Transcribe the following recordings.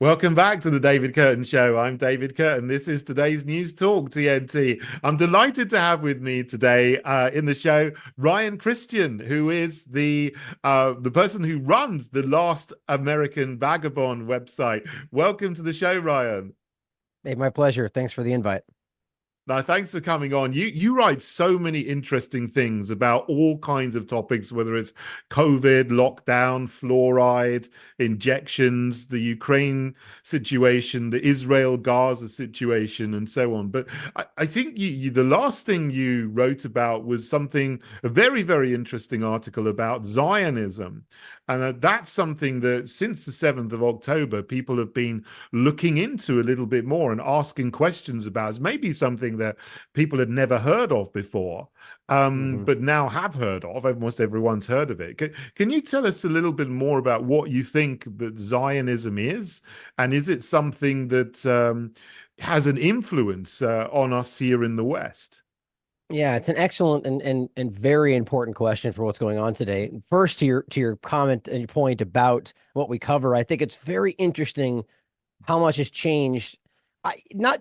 Welcome back to the David Curtin Show. I'm David Curtin. This is today's News Talk TNT. I'm delighted to have with me today in the show Ryan Christian, who is the person who runs the Last American Vagabond website. Welcome to the show, Ryan. Hey, my pleasure. Thanks for the invite. Now, thanks for coming on. You write so many interesting things about all kinds of topics, whether it's COVID, lockdown, fluoride, injections, the Ukraine situation, the Israel-Gaza situation, and so on. But I think the last thing you wrote about was a very, very interesting article about Zionism. And that's something that since the 7th of October, people have been looking into a little bit more and asking questions about. It's maybe something that people had never heard of before, hmm but now have heard of. Almost everyone's heard of it. Can you tell us a little bit more about what you think that Zionism is? And is it something that has an influence on us here in the West? Yeah, it's an excellent and very important question for what's going on today. First, to your comment and your point about what we cover, I think it's very interesting how much has changed. I not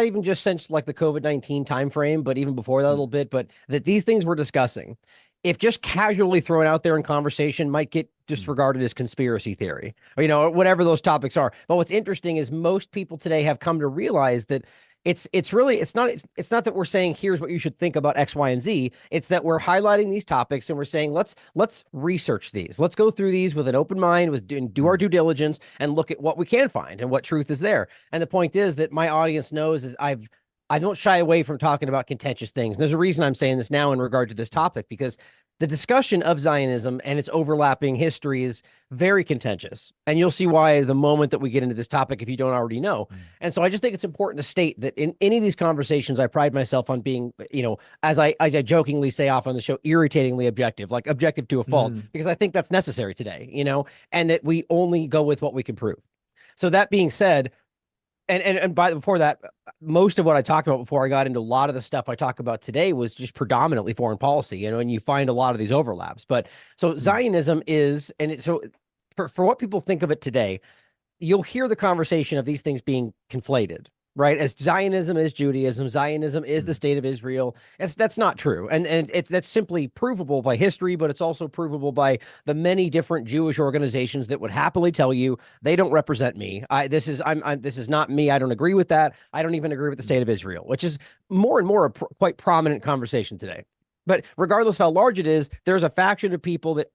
even just since like the COVID-19 timeframe, but even before that a little bit, but that these things we're discussing, if just casually thrown out there in conversation, might get disregarded as conspiracy theory, or whatever those topics are. But what's interesting is most people today have come to realize that it's not that we're saying here's what you should think about X, Y, and Z. It's that we're highlighting these topics and we're saying let's research these. Let's go through these with an open mind, do our due diligence and look at what we can find and what truth is there. And the point is that my audience knows is I don't shy away from talking about contentious things. And there's a reason I'm saying this now in regard to this topic, because the discussion of Zionism and its overlapping history is very contentious. And you'll see why the moment that we get into this topic, if you don't already know. And so I just think it's important to state that in any of these conversations, I pride myself on being, as I jokingly say off on the show, irritatingly objective, like objective to a fault, Mm. because I think that's necessary today, and that we only go with what we can prove. So that being said, before that, most of what I talked about before I got into a lot of the stuff I talk about today was just predominantly foreign policy, and you find a lot of these overlaps. But so Mm. Zionism is, so for what people think of it today, you'll hear the conversation of these things being conflated, right? As Zionism is Judaism, Zionism is the Mm. state of Israel. That's not true, and that's simply provable by history, but it's also provable by the many different Jewish organizations that would happily tell you they don't represent me. This is not me. I don't agree with that. I don't even agree with the state of Israel, which is more and more a quite prominent conversation today. But regardless of how large it is, there's a faction of people that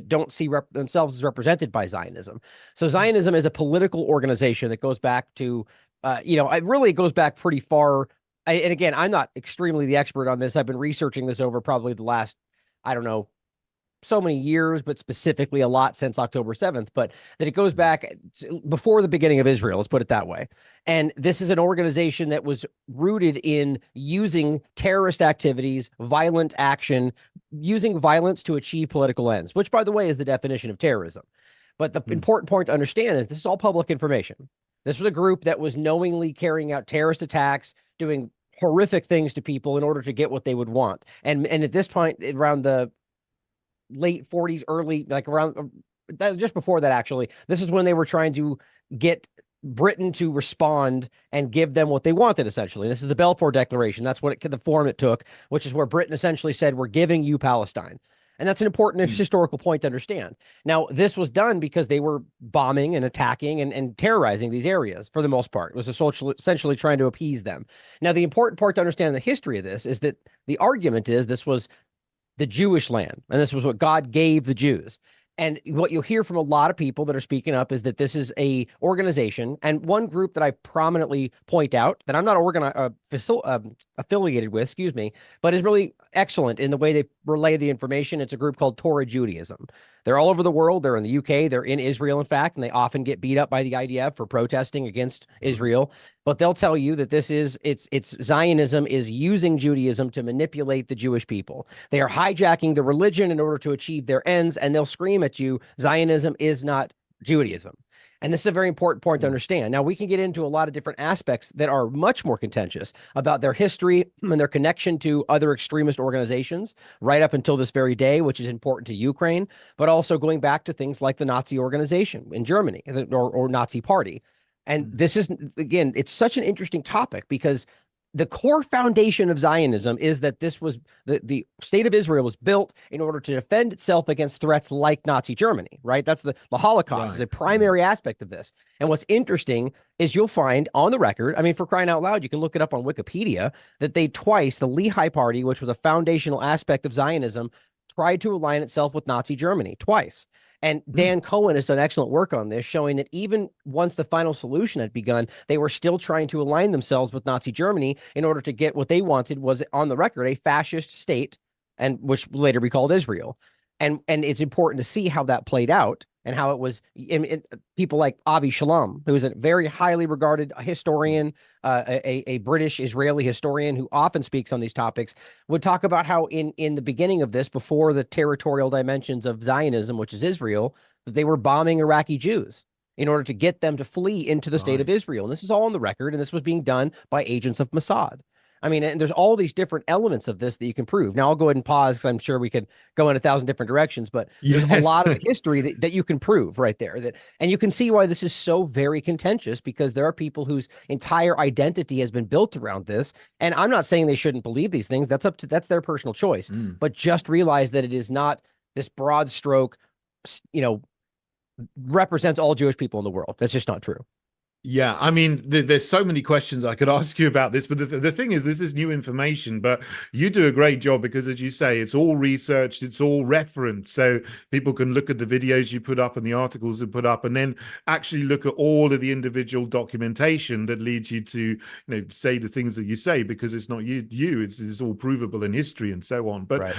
don't see themselves as represented by Zionism. So Zionism is a political organization that goes back to, it really goes back pretty far. And again, I'm not extremely the expert on this. I've been researching this over probably the last, I don't know, so many years, but specifically a lot since October 7th, but that it goes back before the beginning of Israel, let's put it that way. And this is an organization that was rooted in using terrorist activities, violent action, using violence to achieve political ends, which, by the way, is the definition of terrorism. But the Mm. important point to understand is this is all public information. This was a group that was knowingly carrying out terrorist attacks, doing horrific things to people in order to get what they would want. And at this point, around the late 40s, early, like around just before that, actually, this is when they were trying to get Britain to respond and give them what they wanted, essentially. This is the Balfour Declaration. That's the form it took, which is where Britain essentially said, we're giving you Palestine. And that's an important Mm. historical point to understand. Now, this was done because they were bombing and attacking and terrorizing these areas for the most part. It was essentially trying to appease them. Now, the important part to understand in the history of this is that the argument is this was the Jewish land, and this was what God gave the Jews. And what you'll hear from a lot of people that are speaking up is that this is a organization, and one group that I prominently point out that I'm not affiliated with, excuse me, but is really excellent in the way they relay the information. It's a group called Torah Judaism. They're all over the world. They're in the UK. They're in Israel, in fact, and they often get beat up by the IDF for protesting against Israel. But they'll tell you that it's Zionism is using Judaism to manipulate the Jewish people. They are hijacking the religion in order to achieve their ends, and they'll scream at you, Zionism is not Judaism. And this is a very important point to understand. Now, we can get into a lot of different aspects that are much more contentious about their history and their connection to other extremist organizations right up until this very day, which is important to Ukraine, but also going back to things like the Nazi organization in Germany or Nazi party. And this is, again, it's such an interesting topic because the core foundation of Zionism is that this was the state of Israel was built in order to defend itself against threats like Nazi Germany, right? That's the Holocaust is a primary aspect of this. And what's interesting is you'll find on the record, I mean, for crying out loud, you can look it up on Wikipedia, that they twice, the Lehi Party, which was a foundational aspect of Zionism, tried to align itself with Nazi Germany twice. And Dan Cohen has done excellent work on this, showing that even once the final solution had begun, they were still trying to align themselves with Nazi Germany in order to get what they wanted was, on the record, a fascist state, and which later be called Israel. And it's important to see how that played out and how it was people like Avi Shalom, who is a very highly regarded historian, a British Israeli historian who often speaks on these topics, would talk about how in the beginning of this, before the territorial dimensions of Zionism, which is Israel, that they were bombing Iraqi Jews in order to get them to flee into the state of Israel. And this is all on the record, and this was being done by agents of Mossad. I mean, and there's all these different elements of this that you can prove. Now, I'll go ahead and pause because I'm sure we could go in 1,000 different directions, but there's a lot of history that you can prove right there. And you can see why this is so very contentious, because there are people whose entire identity has been built around this. And I'm not saying they shouldn't believe these things. That's their personal choice. But just realize that it is not this broad stroke, represents all Jewish people in the world. That's just not true. Yeah, I mean, there's so many questions I could ask you about this, but the thing is, this is new information, but you do a great job because, as you say, it's all researched, it's all referenced, so people can look at the videos you put up and the articles you put up, and then actually look at all of the individual documentation that leads you to, say the things that you say, because it's not it's all provable in history and so on. But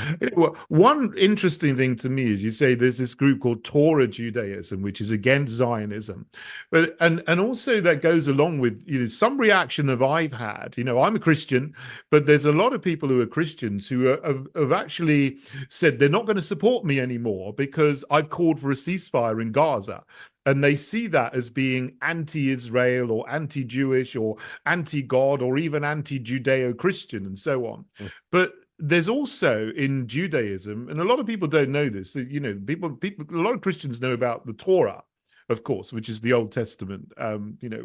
one interesting thing to me is you say there's this group called Torah Judaism, which is against Zionism, but and also that goes along with some reaction that I've had. I'm a Christian, but there's a lot of people who are Christians who have actually said they're not going to support me anymore because I've called for a ceasefire in Gaza. And they see that as being anti-Israel or anti-Jewish or anti-God or even anti-Judeo-Christian and so on. But there's also in Judaism, and a lot of people don't know this, people, a lot of Christians know about the Torah, of course, which is the Old Testament,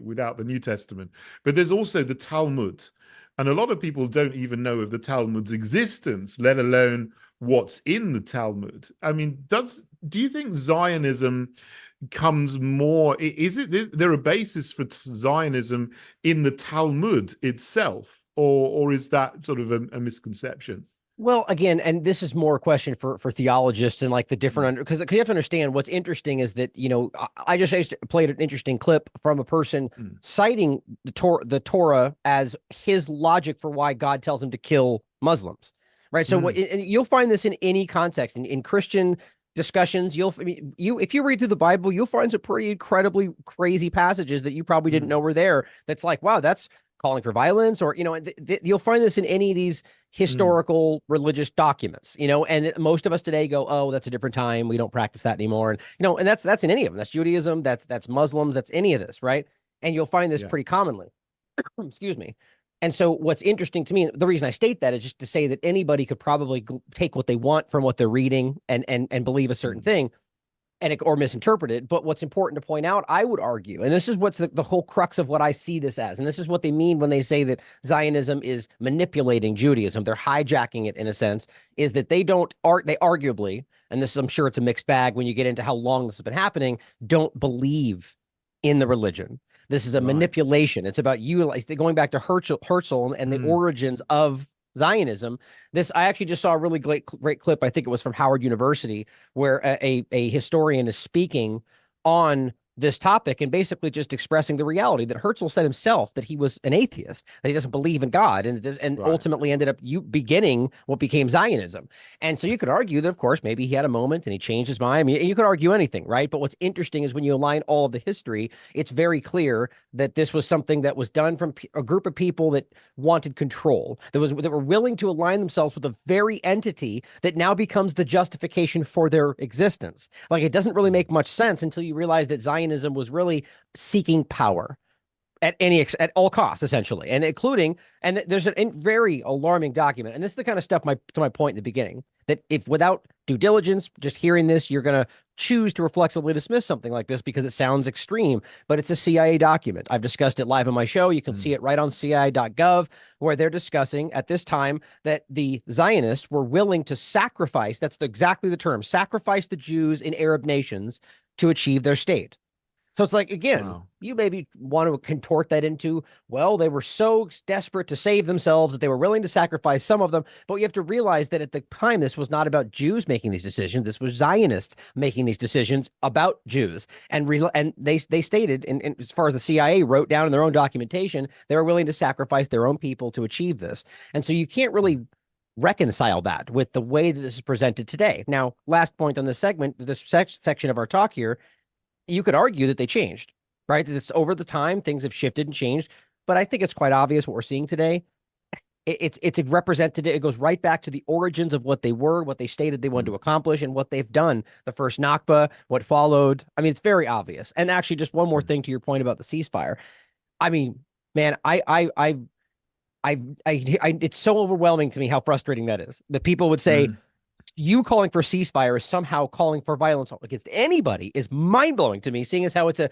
without the New Testament. But there's also the Talmud. And a lot of people don't even know of the Talmud's existence, let alone what's in the Talmud. I mean, do you think Zionism comes more, is there a basis for Zionism in the Talmud itself, or is that sort of a misconception? Well, again, and this is more a question for theologists and like the different, because you have to understand what's interesting is that, I just played an interesting clip from a person citing the Torah as his logic for why God tells him to kill Muslims, right? So you'll find this in any context, in Christian discussions. If you read through the Bible, you'll find some pretty incredibly crazy passages that you probably didn't know were there. That's like, wow, that's calling for violence, or you'll find this in any of these historical religious documents, and most of us today go, oh, that's a different time, we don't practice that anymore, and that's in any of them. That's Judaism, that's Muslims, that's any of this, right? And you'll find this pretty commonly. Excuse me. And so what's interesting to me, the reason I state that is just to say that anybody could probably take what they want from what they're reading and believe a certain thing, or misinterpret it. But what's important to point out, I would argue, and this is what's the whole crux of what I see this as, and this is what they mean when they say that Zionism is manipulating Judaism, they're hijacking it in a sense, is that they arguably, and this, I'm sure it's a mixed bag when you get into how long this has been happening, don't believe in the religion. This is a manipulation. It's about going back to Herzl and the origins of Zionism. I actually just saw a really great clip. I think it was from Howard University, where a historian is speaking on this topic and basically just expressing the reality that Herzl said himself that he was an atheist, that he doesn't believe in God, and Right. ultimately ended up beginning what became Zionism. And so you could argue that, of course, maybe he had a moment and he changed his mind. I mean, you could argue anything, right? But what's interesting is when you align all of the history, it's very clear that this was something that was done from a group of people that wanted control, that were willing to align themselves with the very entity that now becomes the justification for their existence. Like, it doesn't really make much sense until you realize that Zionism was really seeking power at all costs, essentially, and including, and there's a very alarming document, and this is the kind of stuff to my point in the beginning, that if without due diligence, just hearing this, you're going to choose to reflexively dismiss something like this because it sounds extreme, but it's a CIA document. I've discussed it live on my show. You can see it right on CIA.gov, where they're discussing at this time that the Zionists were willing to sacrifice, that's exactly the term, sacrifice the Jews in Arab nations to achieve their state. So it's like, again, Wow. you maybe want to contort that into, well, they were so desperate to save themselves that they were willing to sacrifice some of them. But you have to realize that at the time, this was not about Jews making these decisions. This was Zionists making these decisions about Jews. And they stated, and as far as the CIA wrote down in their own documentation, they were willing to sacrifice their own people to achieve this. And so you can't really reconcile that with the way that this is presented today. Now, last point on this segment, this section of our talk here, you could argue that they changed, right? That it's over the time, things have shifted and changed. But I think it's quite obvious what we're seeing today. It's a representative. It goes right back to the origins of what they were, what they stated they wanted to accomplish, and what they've done. The first Nakba, what followed. I mean, it's very obvious. And actually, just one more thing to your point about the ceasefire. I mean, man, it's so overwhelming to me how frustrating that is. That people would say, you calling for ceasefire is somehow calling for violence against anybody is mind-blowing to me, seeing as how it's a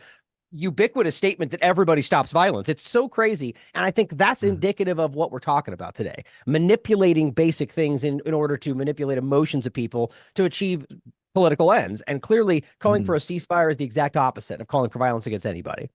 ubiquitous statement that everybody stops violence. It's so crazy. And I think that's indicative of what we're talking about today. Manipulating basic things in order to manipulate emotions of people to achieve political ends. And clearly calling for a ceasefire is the exact opposite of calling for violence against anybody.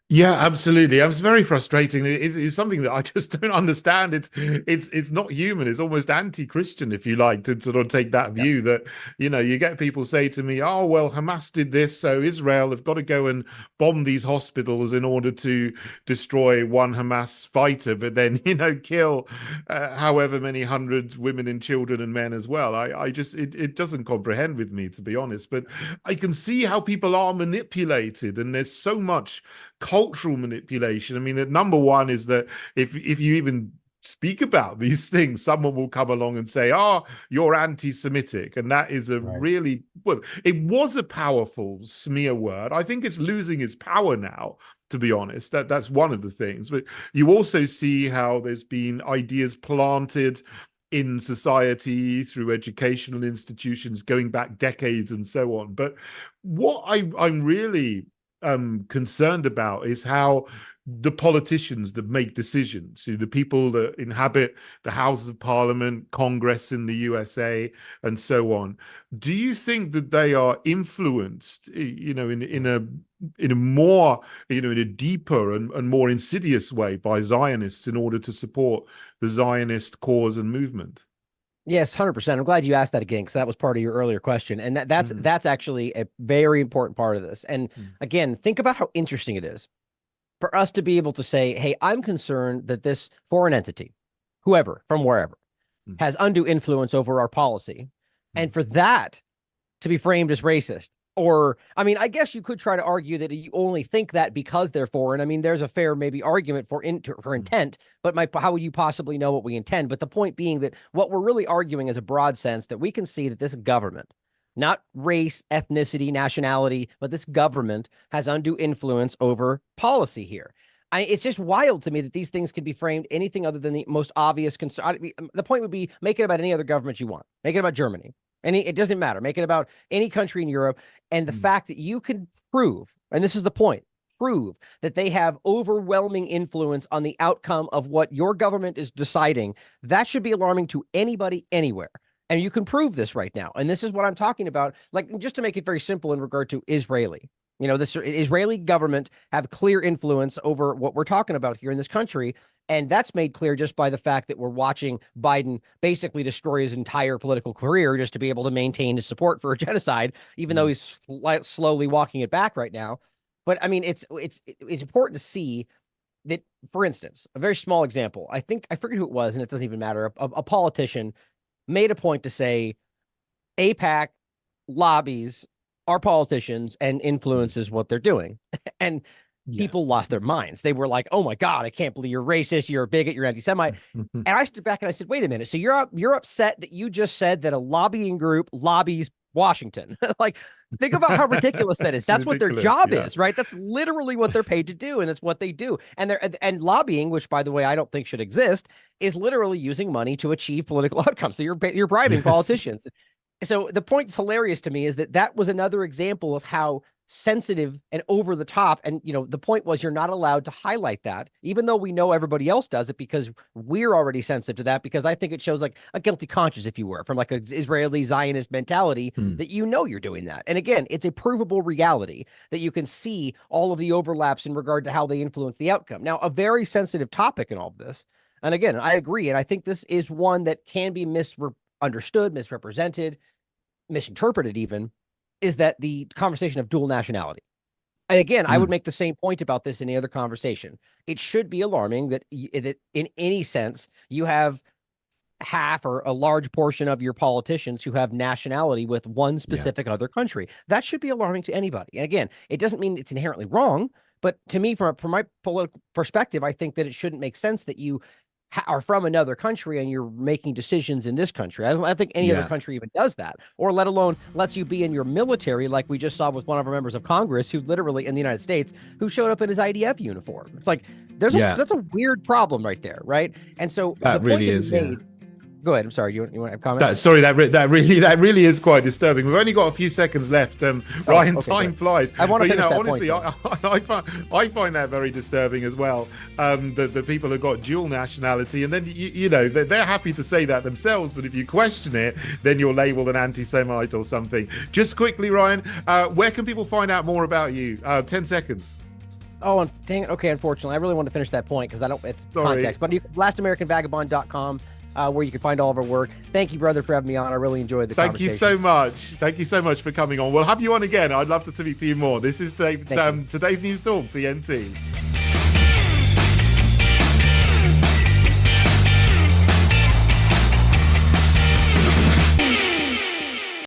Yeah, absolutely. It's very frustrating. It's something that I just don't understand. It's not human. It's almost anti-Christian, if you like, to sort of take that view that, you get people say to me, oh, well, Hamas did this, so Israel have got to go and bomb these hospitals in order to destroy one Hamas fighter, but then, kill however many hundreds women and children and men as well. It doesn't comprehend with me, to be honest, but I can see how people are manipulated, and there's so much cultural manipulation. I mean, the number one is that if you even speak about these things, someone will come along and say, oh, you're anti-Semitic. And that is really, well, it was a powerful smear word. I think it's losing its power now, to be honest. That's one of the things. But you also see how there's been ideas planted in society through educational institutions going back decades and so on. But what I'm really concerned about is how the politicians that make decisions, the people that inhabit the Houses of Parliament, Congress in the USA, and so on. Do you think that they are influenced, in a more, in a deeper and more insidious way by Zionists in order to support the Zionist cause and movement? Yes, 100%. I'm glad you asked that again, because that was part of your earlier question. And that's actually a very important part of this. And again, think about how interesting it is for us to be able to say, hey, I'm concerned that this foreign entity, whoever, from wherever, has undue influence over our policy. And for that to be framed as racist. Or, I mean, I guess you could try to argue that you only think that because they're foreign. I mean, there's a fair maybe argument for intent, but how would you possibly know what we intend? But the point being that what we're really arguing is a broad sense that we can see that this government, not race, ethnicity, nationality, but this government has undue influence over policy here. It's just wild to me that these things can be framed anything other than the most obvious concern. The point would be make it about any other government you want. Make it about Germany. It doesn't matter. Make it about any country in Europe. And the fact that you can prove, and this is the point, prove that they have overwhelming influence on the outcome of what your government is deciding, that should be alarming to anybody anywhere. And you can prove this right now. And this is what I'm talking about. Like, just to make it very simple in regard to Israeli. This Israeli government have clear influence over what we're talking about here in this country. And that's made clear just by the fact that we're watching Biden basically destroy his entire political career just to be able to maintain his support for a genocide, even though he's slowly walking it back right now. But I mean, it's important to see that, for instance, a very small example. I forget who it was, and it doesn't even matter. A politician made a point to say AIPAC lobbies our politicians and influences what they're doing. And people lost their minds. They were like, "Oh my God, I can't believe you're racist, you're a bigot, you're anti-Semite." And I stood back and I said, "Wait a minute. So you're upset that you just said that a lobbying group lobbies Washington?" Like, think about how ridiculous that is. That's what their job is, right? That's literally what they're paid to do, and that's what they do. And lobbying, which by the way I don't think should exist, is literally using money to achieve political outcomes. So you're bribing politicians. So the point that's hilarious to me is that was another example of how sensitive and over the top. And, the point was, you're not allowed to highlight that, even though we know everybody else does it, because we're already sensitive to that, because I think it shows like a guilty conscience, if you were, from like an Israeli Zionist mentality that you're doing that. And again, it's a provable reality that you can see all of the overlaps in regard to how they influence the outcome. Now, a very sensitive topic in all of this. And again, I agree. And I think this is one that can be misunderstood, misrepresented, misinterpreted even, is that the conversation of dual nationality. And again, I would make the same point about this in any other conversation. It should be alarming that in any sense you have half or a large portion of your politicians who have nationality with one specific other country. That should be alarming to anybody. And again, it doesn't mean it's inherently wrong, but to me, from my political perspective, I think that it shouldn't make sense that you are from another country and you're making decisions in this country. I think any other country even does that, or let alone lets you be in your military, like we just saw with one of our members of Congress, who literally in the United States, who showed up in his IDF uniform. It's like that's a weird problem right there, right? And so that really is. Go ahead. I'm sorry. You want to comment? That really is quite disturbing. We've only got a few seconds left. Ryan, time flies. I want to finish that honestly, point, I find that very disturbing as well. The people who've got dual nationality, and then they're happy to say that themselves, but if you question it, then you're labelled an anti-Semite or something. Just quickly, Ryan, where can people find out more about you? 10 seconds. Oh, dang it. Okay, unfortunately, I really want to finish that point because it's context. But LastAmericanVagabond.com. Where you can find all of our work. Thank you, brother, for having me on. I really enjoyed the conversation. Thank you so much for coming on. We'll have you on again. I'd love to speak to you more. This is today's News Talk, TNT.